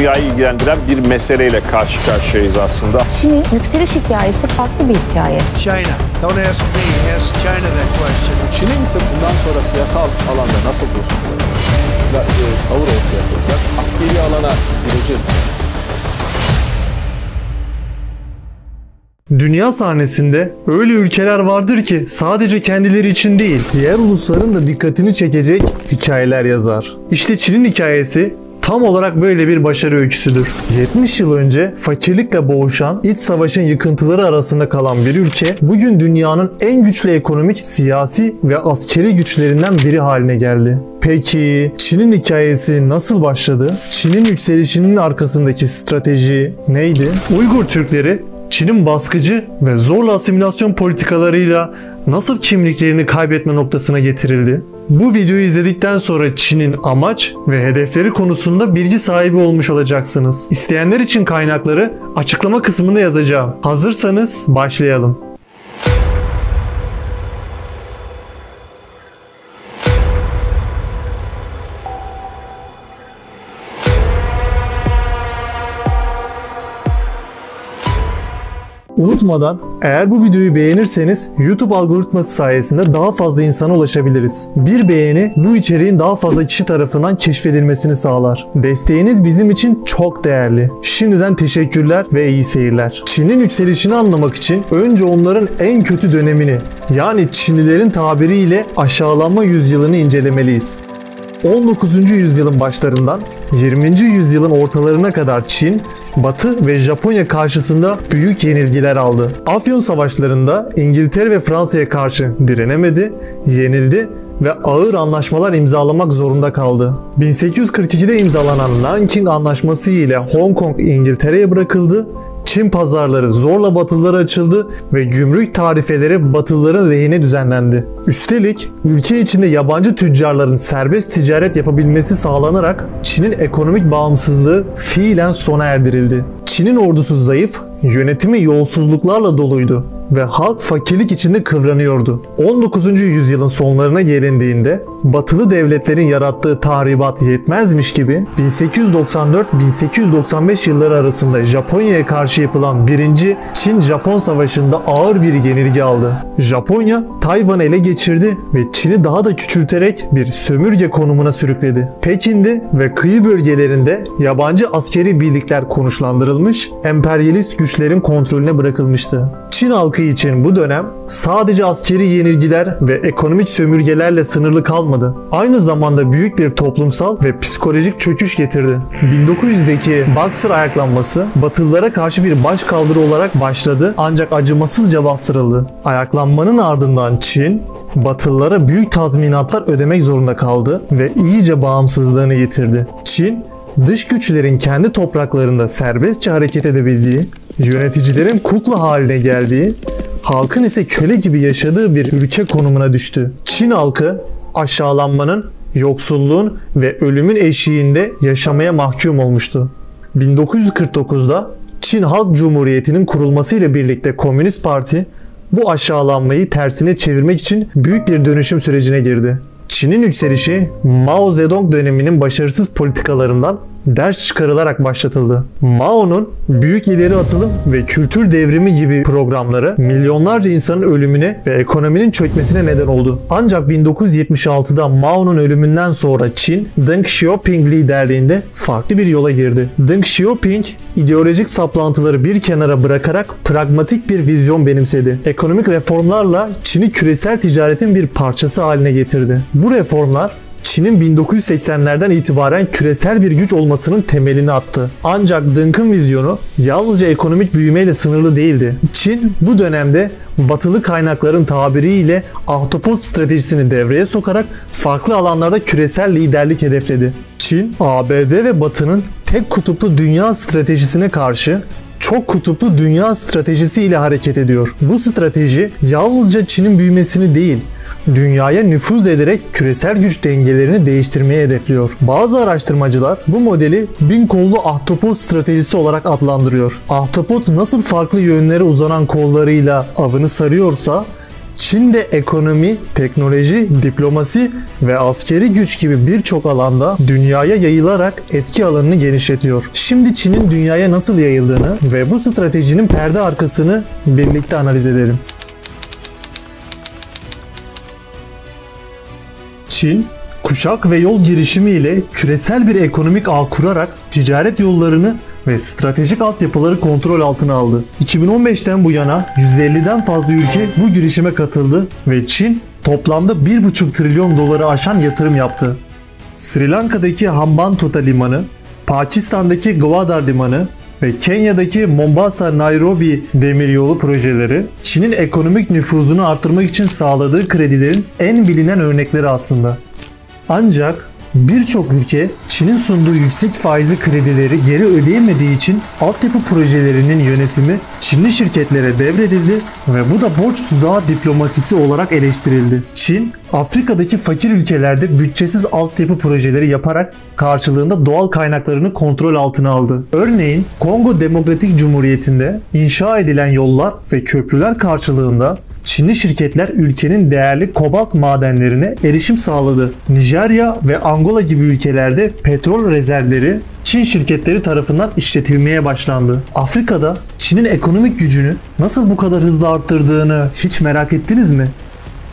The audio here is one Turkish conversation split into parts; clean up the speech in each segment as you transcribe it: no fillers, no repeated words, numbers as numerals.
dünyayı ilgilendiren bir meseleyle karşı karşıyayız aslında. Çin'in yükseliş hikayesi farklı bir hikaye. China. Don't ask me, ask China that question. Çin'in ise bundan sonra siyasal alanda nasıl bir tavır ortaya koyacak? Askeri alana gireceğiz. Dünya sahnesinde öyle ülkeler vardır ki sadece kendileri için değil, diğer ulusların da dikkatini çekecek hikayeler yazar. İşte Çin'in hikayesi tam olarak böyle bir başarı öyküsüdür. 70 yıl önce fakirlikle boğuşan, iç savaşın yıkıntıları arasında kalan bir ülke, bugün dünyanın en güçlü ekonomik, siyasi ve askeri güçlerinden biri haline geldi. Peki Çin'in hikayesi nasıl başladı? Çin'in yükselişinin arkasındaki strateji neydi? Uygur Türkleri Çin'in baskıcı ve zorla asimilasyon politikalarıyla nasıl kimliklerini kaybetme noktasına getirildi? Bu videoyu izledikten sonra Çin'in amaç ve hedefleri konusunda bilgi sahibi olmuş olacaksınız. İsteyenler için kaynakları açıklama kısmında yazacağım. Hazırsanız başlayalım. Unutmadan eğer bu videoyu beğenirseniz YouTube algoritması sayesinde daha fazla insana ulaşabiliriz. Bir beğeni bu içeriğin daha fazla kişi tarafından keşfedilmesini sağlar. Desteğiniz bizim için çok değerli. Şimdiden teşekkürler ve iyi seyirler. Çin'in yükselişini anlamak için önce onların en kötü dönemini, yani Çinlilerin tabiriyle aşağılanma yüzyılını incelemeliyiz. 19. yüzyılın başlarından 20. yüzyılın ortalarına kadar Çin, Batı ve Japonya karşısında büyük yenilgiler aldı. Afyon savaşlarında İngiltere ve Fransa'ya karşı direnemedi, yenildi ve ağır anlaşmalar imzalamak zorunda kaldı. 1842'de imzalanan Nanking Anlaşması ile Hong Kong İngiltere'ye bırakıldı. Çin pazarları zorla Batılılara açıldı ve gümrük tarifeleri Batılıların lehine düzenlendi. Üstelik ülke içinde yabancı tüccarların serbest ticaret yapabilmesi sağlanarak Çin'in ekonomik bağımsızlığı fiilen sona erdirildi. Çin'in ordusu zayıf, yönetimi yolsuzluklarla doluydu ve halk fakirlik içinde kıvranıyordu. 19. yüzyılın sonlarına gelindiğinde Batılı devletlerin yarattığı tahribat yetmezmiş gibi 1894-1895 yılları arasında Japonya'ya karşı yapılan 1. Çin-Japon Savaşı'nda ağır bir yenilgi aldı. Japonya Tayvan'ı ele geçirdi ve Çin'i daha da küçülterek bir sömürge konumuna sürükledi. Pekin'de ve kıyı bölgelerinde yabancı askeri birlikler konuşlandırılmış, emperyalist güçlerin kontrolüne bırakılmıştı. Çin halkı için bu dönem sadece askeri yenilgiler ve ekonomik sömürgelerle sınırlı kalmadı. Aynı zamanda büyük bir toplumsal ve psikolojik çöküş getirdi. 1900'deki Boxer ayaklanması Batılılara karşı bir başkaldırı olarak başladı ancak acımasızca bastırıldı. Ayaklanmanın ardından Çin, Batılılara büyük tazminatlar ödemek zorunda kaldı ve iyice bağımsızlığını yitirdi. Çin, dış güçlerin kendi topraklarında serbestçe hareket edebildiği, yöneticilerin kukla haline geldiği, halkın ise köle gibi yaşadığı bir ülke konumuna düştü. Çin halkı aşağılanmanın, yoksulluğun ve ölümün eşiğinde yaşamaya mahkum olmuştu. 1949'da Çin Halk Cumhuriyeti'nin kurulmasıyla birlikte Komünist Parti bu aşağılanmayı tersine çevirmek için büyük bir dönüşüm sürecine girdi. Çin'in yükselişi Mao Zedong döneminin başarısız politikalarından ders çıkarılarak başlatıldı. Mao'nun büyük ileri atılım ve kültür devrimi gibi programları milyonlarca insanın ölümüne ve ekonominin çökmesine neden oldu. Ancak 1976'da Mao'nun ölümünden sonra Çin, Deng Xiaoping liderliğinde farklı bir yola girdi. Deng Xiaoping, ideolojik saplantıları bir kenara bırakarak pragmatik bir vizyon benimsedi. Ekonomik reformlarla Çin'i küresel ticaretin bir parçası haline getirdi. Bu reformlar Çin'in 1980'lerden itibaren küresel bir güç olmasının temelini attı. Ancak Deng'in vizyonu yalnızca ekonomik büyümeyle sınırlı değildi. Çin bu dönemde batılı kaynakların tabiriyle ahtapot stratejisini devreye sokarak farklı alanlarda küresel liderlik hedefledi. Çin, ABD ve Batı'nın tek kutuplu dünya stratejisine karşı çok kutuplu dünya stratejisi ile hareket ediyor. Bu strateji yalnızca Çin'in büyümesini değil, dünyaya nüfuz ederek küresel güç dengelerini değiştirmeyi hedefliyor. Bazı araştırmacılar bu modeli bin kollu ahtapot stratejisi olarak adlandırıyor. Ahtapot nasıl farklı yönlere uzanan kollarıyla avını sarıyorsa, Çin de ekonomi, teknoloji, diplomasi ve askeri güç gibi birçok alanda dünyaya yayılarak etki alanını genişletiyor. Şimdi Çin'in dünyaya nasıl yayıldığını ve bu stratejinin perde arkasını birlikte analiz edelim. Çin, kuşak ve yol girişimi ile küresel bir ekonomik ağ kurarak ticaret yollarını ve stratejik altyapıları kontrol altına aldı. 2015'ten bu yana 150'den fazla ülke bu girişime katıldı ve Çin toplamda 1,5 trilyon doları aşan yatırım yaptı. Sri Lanka'daki Hambantota Limanı, Pakistan'daki Gwadar Limanı ve Kenya'daki Mombasa-Nairobi demiryolu projeleri Çin'in ekonomik nüfuzunu artırmak için sağladığı kredilerin en bilinen örnekleri aslında. Ancak birçok ülke Çin'in sunduğu yüksek faizli kredileri geri ödeyemediği için altyapı projelerinin yönetimi Çinli şirketlere devredildi ve bu da borç tuzağı diplomasisi olarak eleştirildi. Çin, Afrika'daki fakir ülkelerde bütçesiz altyapı projeleri yaparak karşılığında doğal kaynaklarını kontrol altına aldı. Örneğin Kongo Demokratik Cumhuriyeti'nde inşa edilen yollar ve köprüler karşılığında Çinli şirketler ülkenin değerli kobalt madenlerine erişim sağladı. Nijerya ve Angola gibi ülkelerde petrol rezervleri Çin şirketleri tarafından işletilmeye başlandı. Afrika'da Çin'in ekonomik gücünü nasıl bu kadar hızlı arttırdığını hiç merak ettiniz mi?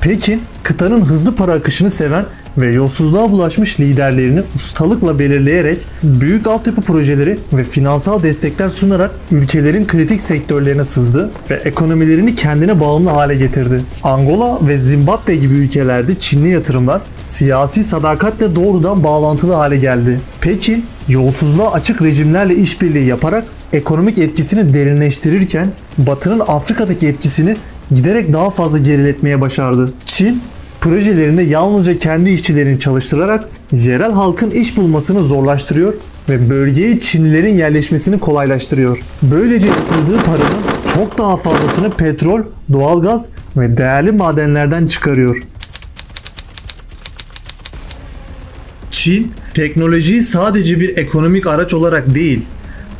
Pekin, kıtanın hızlı para akışını seven ve yolsuzluğa bulaşmış liderlerini ustalıkla belirleyerek büyük altyapı projeleri ve finansal destekler sunarak ülkelerin kritik sektörlerine sızdı ve ekonomilerini kendine bağımlı hale getirdi. Angola ve Zimbabwe gibi ülkelerde Çinli yatırımlar siyasi sadakatle doğrudan bağlantılı hale geldi. Pekin, yolsuzluğa açık rejimlerle işbirliği yaparak ekonomik etkisini derinleştirirken Batı'nın Afrika'daki etkisini giderek daha fazla geriletmeye başardı. Çin, projelerinde yalnızca kendi işçilerini çalıştırarak yerel halkın iş bulmasını zorlaştırıyor ve bölgeye Çinlilerin yerleşmesini kolaylaştırıyor. Böylece yatırdığı paranın çok daha fazlasını petrol, doğalgaz ve değerli madenlerden çıkarıyor. Çin, teknolojiyi sadece bir ekonomik araç olarak değil,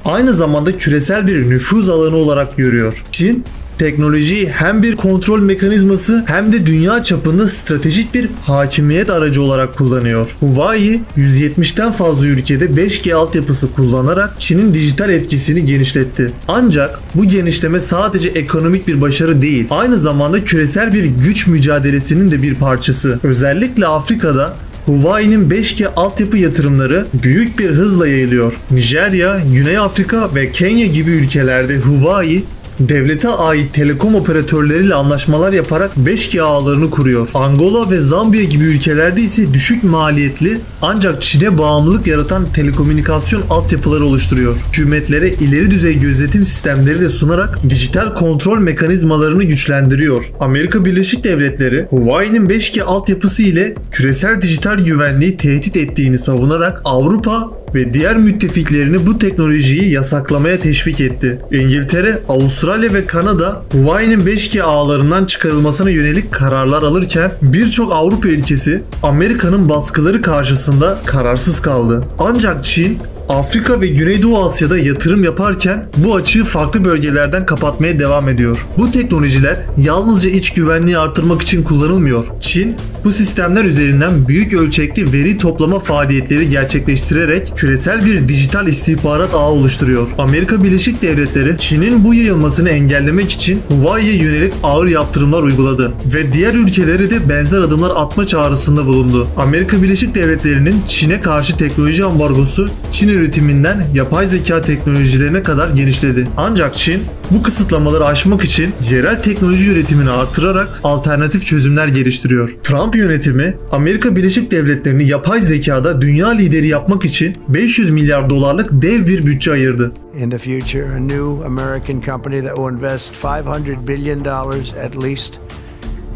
aynı zamanda küresel bir nüfuz alanı olarak görüyor. Çin, teknolojiyi hem bir kontrol mekanizması hem de dünya çapında stratejik bir hakimiyet aracı olarak kullanıyor. Huawei, 170'ten fazla ülkede 5G altyapısı kullanarak Çin'in dijital etkisini genişletti. Ancak bu genişleme sadece ekonomik bir başarı değil, aynı zamanda küresel bir güç mücadelesinin de bir parçası. Özellikle Afrika'da Huawei'nin 5G altyapı yatırımları büyük bir hızla yayılıyor. Nijerya, Güney Afrika ve Kenya gibi ülkelerde Huawei, devlete ait telekom operatörleriyle anlaşmalar yaparak 5G ağlarını kuruyor. Angola ve Zambiya gibi ülkelerde ise düşük maliyetli ancak Çin'e bağımlılık yaratan telekomünikasyon altyapıları oluşturuyor. Hükümetlere ileri düzey gözetim sistemleri de sunarak dijital kontrol mekanizmalarını güçlendiriyor. Amerika Birleşik Devletleri, Huawei'nin 5G altyapısı ile küresel dijital güvenliği tehdit ettiğini savunarak Avrupa ve diğer müttefiklerini bu teknolojiyi yasaklamaya teşvik etti. İngiltere, Avustralya ve Kanada Huawei'nin 5G ağlarından çıkarılmasına yönelik kararlar alırken birçok Avrupa ülkesi Amerika'nın baskıları karşısında kararsız kaldı. Ancak Çin, Afrika ve Güneydoğu Asya'da yatırım yaparken bu açığı farklı bölgelerden kapatmaya devam ediyor. Bu teknolojiler yalnızca iç güvenliği artırmak için kullanılmıyor. Çin, bu sistemler üzerinden büyük ölçekli veri toplama faaliyetleri gerçekleştirerek küresel bir dijital istihbarat ağı oluşturuyor. Amerika Birleşik Devletleri, Çin'in bu yayılmasını engellemek için Huawei'ye yönelik ağır yaptırımlar uyguladı ve diğer ülkelere de benzer adımlar atma çağrısında bulundu. Amerika Birleşik Devletleri'nin Çin'e karşı teknoloji ambargosu Çin üretiminden yapay zeka teknolojilerine kadar genişledi. Ancak Çin bu kısıtlamaları aşmak için yerel teknoloji üretimini artırarak alternatif çözümler geliştiriyor. Trump yönetimi Amerika Birleşik Devletleri'ni yapay zekada dünya lideri yapmak için 500 milyar dolarlık dev bir bütçe ayırdı. In the future, a new American company that will invest $500 billion at least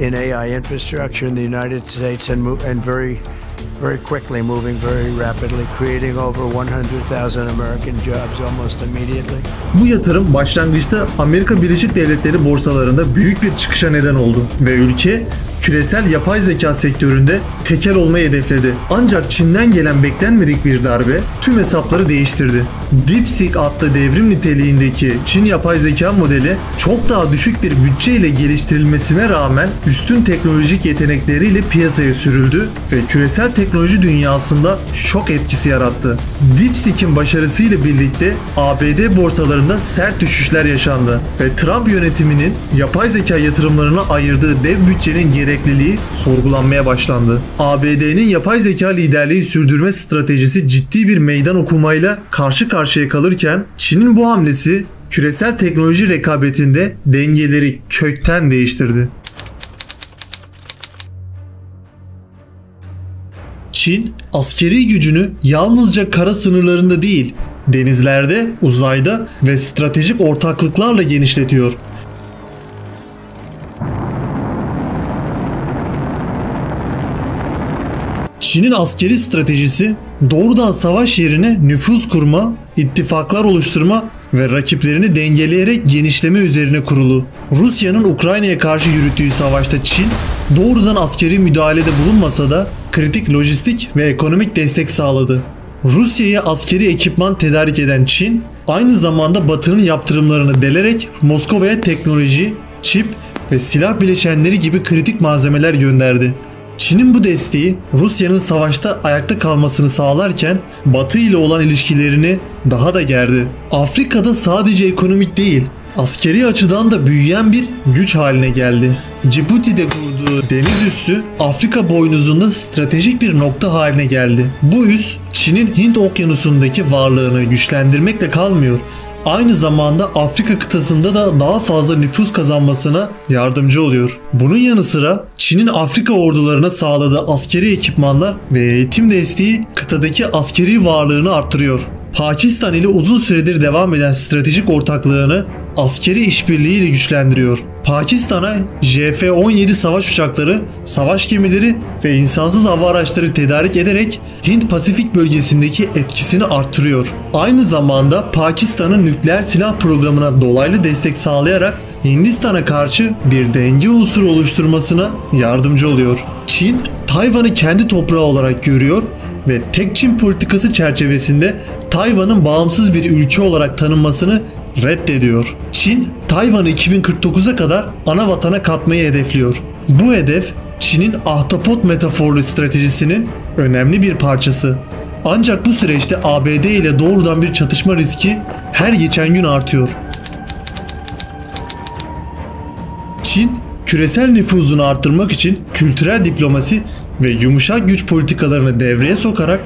in AI infrastructure in the United States and very quickly, moving very rapidly, creating over 100,000 American jobs almost immediately. Bu yatırım başlangıçta Amerika Birleşik Devletleri borsalarında büyük bir çıkışa neden oldu ve ülke küresel yapay zeka sektöründe tekel olmayı hedefledi. Ancak Çin'den gelen beklenmedik bir darbe tüm hesapları değiştirdi. DeepSeek adlı devrim niteliğindeki Çin yapay zeka modeli çok daha düşük bir bütçeyle geliştirilmesine rağmen üstün teknolojik yetenekleriyle piyasaya sürüldü ve küresel teknoloji dünyasında şok etkisi yarattı. DeepSeek'in başarısıyla birlikte ABD borsalarında sert düşüşler yaşandı ve Trump yönetiminin yapay zeka yatırımlarına ayırdığı dev bütçenin gerekliliği sorgulanmaya başlandı. ABD'nin yapay zeka liderliği sürdürme stratejisi ciddi bir meydan okumayla karşı karşıya kalırken Çin'in bu hamlesi küresel teknoloji rekabetinde dengeleri kökten değiştirdi. Çin, askeri gücünü yalnızca kara sınırlarında değil, denizlerde, uzayda ve stratejik ortaklıklarla genişletiyor. Çin'in askeri stratejisi doğrudan savaş yerine nüfuz kurma, ittifaklar oluşturma ve rakiplerini dengeleyerek genişleme üzerine kurulu. Rusya'nın Ukrayna'ya karşı yürüttüğü savaşta Çin doğrudan askeri müdahalede bulunmasa da kritik lojistik ve ekonomik destek sağladı. Rusya'ya askeri ekipman tedarik eden Çin, aynı zamanda Batı'nın yaptırımlarını delerek Moskova'ya teknoloji, çip ve silah bileşenleri gibi kritik malzemeler gönderdi. Çin'in bu desteği Rusya'nın savaşta ayakta kalmasını sağlarken Batı ile olan ilişkilerini daha da gerdi. Afrika'da sadece ekonomik değil, askeri açıdan da büyüyen bir güç haline geldi. Cibuti'de kurduğu deniz üssü Afrika boynuzunda stratejik bir nokta haline geldi. Bu üs Çin'in Hint Okyanusu'ndaki varlığını güçlendirmekle kalmıyor. Aynı zamanda Afrika kıtasında da daha fazla nüfus kazanmasına yardımcı oluyor. Bunun yanı sıra Çin'in Afrika ordularına sağladığı askeri ekipmanlar ve eğitim desteği kıtadaki askeri varlığını arttırıyor. Pakistan ile uzun süredir devam eden stratejik ortaklığını askeri işbirliğiyle güçlendiriyor. Pakistan'a JF-17 savaş uçakları, savaş gemileri ve insansız hava araçları tedarik ederek Hint-Pasifik bölgesindeki etkisini arttırıyor. Aynı zamanda Pakistan'ın nükleer silah programına dolaylı destek sağlayarak Hindistan'a karşı bir denge unsuru oluşturmasına yardımcı oluyor. Çin, Tayvan'ı kendi toprağı olarak görüyor ve tek Çin politikası çerçevesinde Tayvan'ın bağımsız bir ülke olarak tanınmasını reddediyor. Çin, Tayvan'ı 2049'a kadar ana vatana katmayı hedefliyor. Bu hedef Çin'in ahtapot metaforlu stratejisinin önemli bir parçası. Ancak bu süreçte ABD ile doğrudan bir çatışma riski her geçen gün artıyor. Çin, küresel nüfuzunu arttırmak için kültürel diplomasi ve yumuşak güç politikalarını devreye sokarak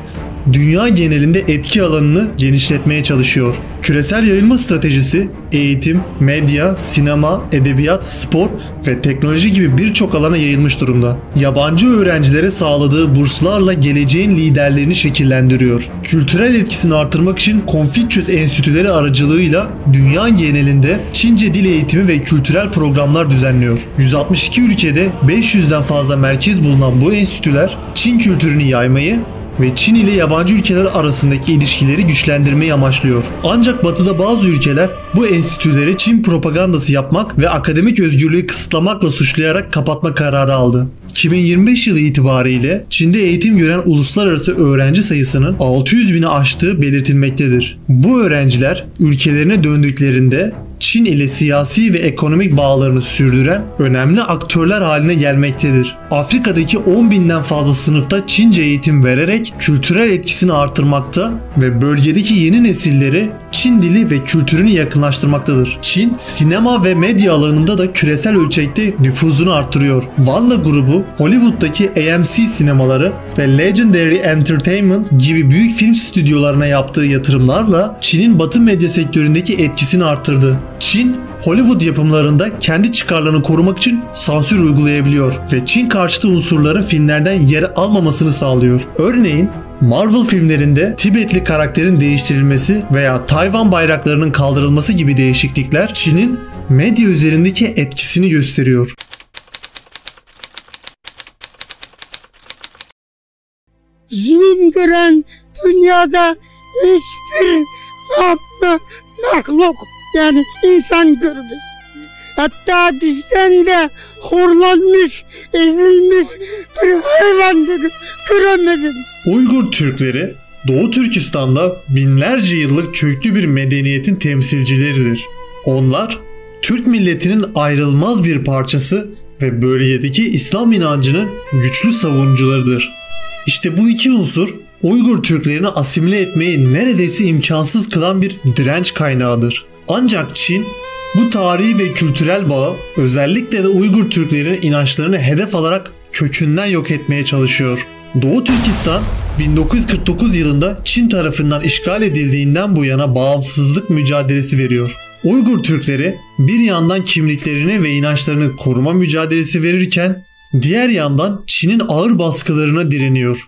dünya genelinde etki alanını genişletmeye çalışıyor. Küresel yayılma stratejisi eğitim, medya, sinema, edebiyat, spor ve teknoloji gibi birçok alana yayılmış durumda. Yabancı öğrencilere sağladığı burslarla geleceğin liderlerini şekillendiriyor. Kültürel etkisini artırmak için Confucius Enstitüleri aracılığıyla dünya genelinde Çince dil eğitimi ve kültürel programlar düzenliyor. 162 ülkede 500'den fazla merkez bulunan bu enstitüler Çin kültürünü yaymayı ve Çin ile yabancı ülkeler arasındaki ilişkileri güçlendirmeyi amaçlıyor. Ancak Batı'da bazı ülkeler bu enstitüleri Çin propagandası yapmak ve akademik özgürlüğü kısıtlamakla suçlayarak kapatma kararı aldı. 2025 yılı itibariyle Çin'de eğitim gören uluslararası öğrenci sayısının 600 bini aştığı belirtilmektedir. Bu öğrenciler ülkelerine döndüklerinde Çin ile siyasi ve ekonomik bağlarını sürdüren önemli aktörler haline gelmektedir. Afrika'daki 10 binden fazla sınıfta Çince eğitim vererek kültürel etkisini artırmakta ve bölgedeki yeni nesilleri Çin dili ve kültürünü yakınlaştırmaktadır. Çin, sinema ve medya alanında da küresel ölçekte nüfuzunu artırıyor. Wanda grubu, Hollywood'daki AMC sinemaları ve Legendary Entertainment gibi büyük film stüdyolarına yaptığı yatırımlarla Çin'in Batı medya sektöründeki etkisini arttırdı. Çin, Hollywood yapımlarında kendi çıkarlarını korumak için sansür uygulayabiliyor ve Çin karşıtı unsurların filmlerden yer almamasını sağlıyor. Örneğin Marvel filmlerinde Tibetli karakterin değiştirilmesi veya Tayvan bayraklarının kaldırılması gibi değişiklikler Çin'in medya üzerindeki etkisini gösteriyor. Zulüm gören dünyada hiçbir mahluk yani insan görmüş. Hatta bizden de horlanmış, ezilmiş bir hayvan göremedim. Uygur Türkleri Doğu Türkistan'da binlerce yıllık köklü bir medeniyetin temsilcileridir. Onlar Türk milletinin ayrılmaz bir parçası ve bölgedeki İslam inancının güçlü savunucularıdır. İşte bu iki unsur Uygur Türklerini asimile etmeyi neredeyse imkansız kılan bir direnç kaynağıdır. Ancak Çin bu tarihi ve kültürel bağı özellikle de Uygur Türklerinin inançlarını hedef alarak kökünden yok etmeye çalışıyor. Doğu Türkistan 1949 yılında Çin tarafından işgal edildiğinden bu yana bağımsızlık mücadelesi veriyor. Uygur Türkleri bir yandan kimliklerini ve inançlarını koruma mücadelesi verirken diğer yandan Çin'in ağır baskılarına direniyor.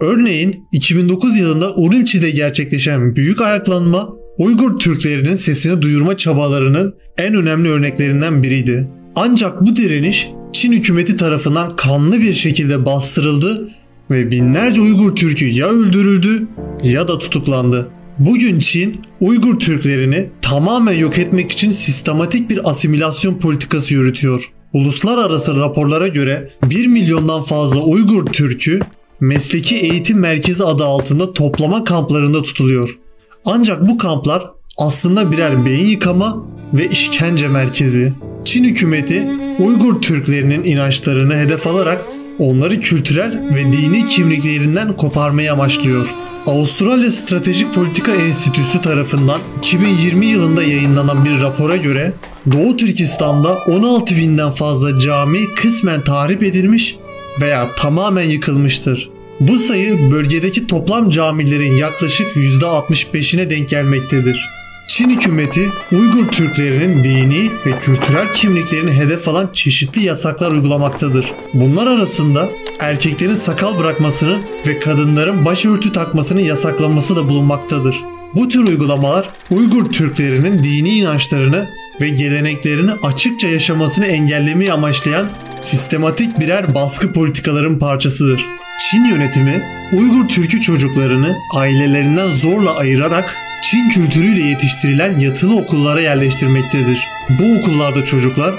Örneğin 2009 yılında Urumçi'de gerçekleşen büyük ayaklanma Uygur Türklerinin sesini duyurma çabalarının en önemli örneklerinden biriydi. Ancak bu direniş Çin hükümeti tarafından kanlı bir şekilde bastırıldı ve binlerce Uygur Türk'ü ya öldürüldü ya da tutuklandı. Bugün Çin, Uygur Türklerini tamamen yok etmek için sistematik bir asimilasyon politikası yürütüyor. Uluslararası raporlara göre 1 milyondan fazla Uygur Türk'ü Mesleki Eğitim Merkezi adı altında toplama kamplarında tutuluyor. Ancak bu kamplar aslında birer beyin yıkama ve işkence merkezi. Çin hükümeti Uygur Türklerinin inançlarını hedef alarak onları kültürel ve dini kimliklerinden koparmayı amaçlıyor. Avustralya Stratejik Politika Enstitüsü tarafından 2020 yılında yayınlanan bir rapora göre Doğu Türkistan'da 16.000'den fazla cami kısmen tahrip edilmiş veya tamamen yıkılmıştır. Bu sayı bölgedeki toplam camilerin yaklaşık %65'ine denk gelmektedir. Çin hükümeti Uygur Türklerinin dini ve kültürel kimliklerini hedef alan çeşitli yasaklar uygulamaktadır. Bunlar arasında erkeklerin sakal bırakmasının ve kadınların başörtü takmasının yasaklanması da bulunmaktadır. Bu tür uygulamalar Uygur Türklerinin dini inançlarını ve geleneklerini açıkça yaşamasını engellemeyi amaçlayan sistematik birer baskı politikaların parçasıdır. Çin yönetimi Uygur Türk'ü çocuklarını ailelerinden zorla ayırarak Çin kültürüyle yetiştirilen yatılı okullara yerleştirmektedir. Bu okullarda çocuklar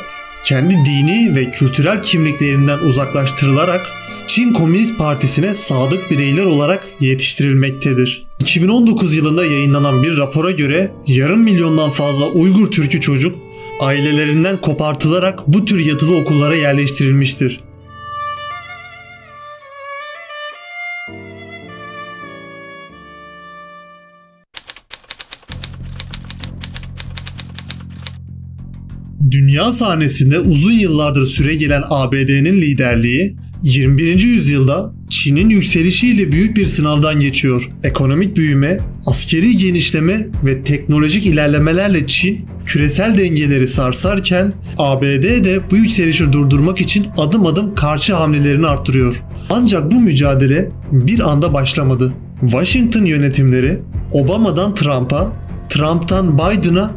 kendi dini ve kültürel kimliklerinden uzaklaştırılarak Çin Komünist Partisi'ne sadık bireyler olarak yetiştirilmektedir. 2019 yılında yayınlanan bir rapora göre yarım milyondan fazla Uygur Türk'ü çocuk ailelerinden kopartılarak bu tür yatılı okullara yerleştirilmiştir. Dünya sahnesinde uzun yıllardır süregelen ABD'nin liderliği 21. yüzyılda Çin'in yükselişiyle büyük bir sınavdan geçiyor. Ekonomik büyüme, askeri genişleme ve teknolojik ilerlemelerle Çin küresel dengeleri sarsarken ABD de bu yükselişi durdurmak için adım adım karşı hamlelerini arttırıyor. Ancak bu mücadele bir anda başlamadı. Washington yönetimleri Obama'dan Trump'a, Trump'tan Biden'a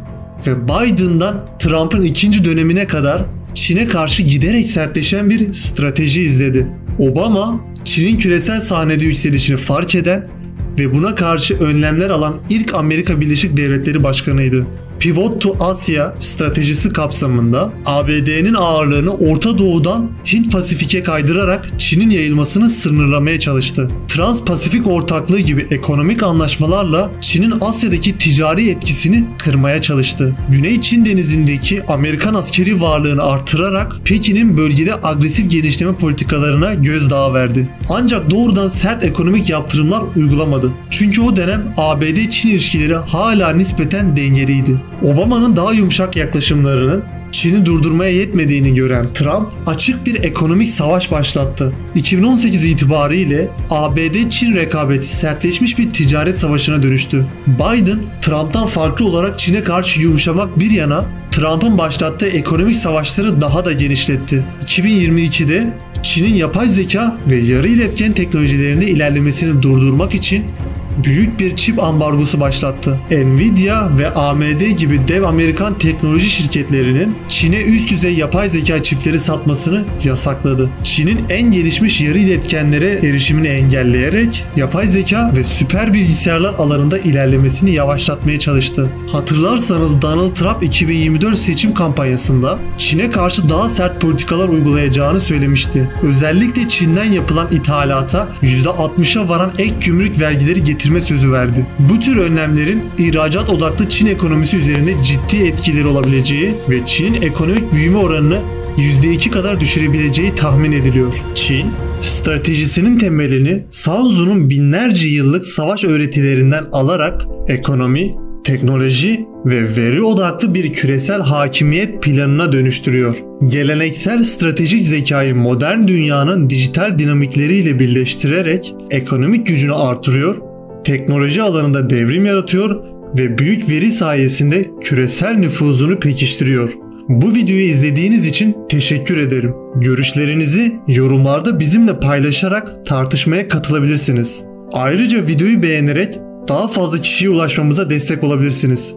ve Biden'dan Trump'ın ikinci dönemine kadar Çin'e karşı giderek sertleşen bir strateji izledi. Obama, Çin'in küresel sahnede yükselişini fark eden ve buna karşı önlemler alan ilk Amerika Birleşik Devletleri Başkanıydı. Pivot to Asia stratejisi kapsamında ABD'nin ağırlığını Orta Doğu'dan Hint-Pasifik'e kaydırarak Çin'in yayılmasını sınırlamaya çalıştı. Trans-Pasifik ortaklığı gibi ekonomik anlaşmalarla Çin'in Asya'daki ticari etkisini kırmaya çalıştı. Güney Çin Denizi'ndeki Amerikan askeri varlığını artırarak Pekin'in bölgede agresif genişleme politikalarına gözdağı verdi. Ancak doğrudan sert ekonomik yaptırımlar uygulamadı. Çünkü o dönem ABD-Çin ilişkileri hala nispeten dengeliydi. Obama'nın daha yumuşak yaklaşımlarının Çin'i durdurmaya yetmediğini gören Trump açık bir ekonomik savaş başlattı. 2018 itibariyle ABD-Çin rekabeti sertleşmiş bir ticaret savaşına dönüştü. Biden, Trump'tan farklı olarak Çin'e karşı yumuşamak bir yana Trump'ın başlattığı ekonomik savaşları daha da genişletti. 2022'de Çin'in yapay zeka ve yarı iletken teknolojilerinde ilerlemesini durdurmak için büyük bir çip ambargosu başlattı. Nvidia ve AMD gibi dev Amerikan teknoloji şirketlerinin Çin'e üst düzey yapay zeka çipleri satmasını yasakladı. Çin'in en gelişmiş yarı iletkenlere erişimini engelleyerek yapay zeka ve süper bilgisayarlar alanında ilerlemesini yavaşlatmaya çalıştı. Hatırlarsanız Donald Trump 2024 seçim kampanyasında Çin'e karşı daha sert politikalar uygulayacağını söylemişti. Özellikle Çin'den yapılan ithalata %60'a varan ek gümrük vergileri getirme sözü verdi. Bu tür önlemlerin ihracat odaklı Çin ekonomisi üzerinde ciddi etkileri olabileceği ve Çin'in ekonomik büyüme oranını %2 kadar düşürebileceği tahmin ediliyor. Çin, stratejisinin temelini Sun Tzu'nun binlerce yıllık savaş öğretilerinden alarak ekonomi, teknoloji ve veri odaklı bir küresel hakimiyet planına dönüştürüyor. Geleneksel stratejik zekayı modern dünyanın dijital dinamikleriyle birleştirerek ekonomik gücünü artırıyor, teknoloji alanında devrim yaratıyor ve büyük veri sayesinde küresel nüfuzunu pekiştiriyor. Bu videoyu izlediğiniz için teşekkür ederim. Görüşlerinizi yorumlarda bizimle paylaşarak tartışmaya katılabilirsiniz. Ayrıca videoyu beğenerek daha fazla kişiye ulaşmamıza destek olabilirsiniz.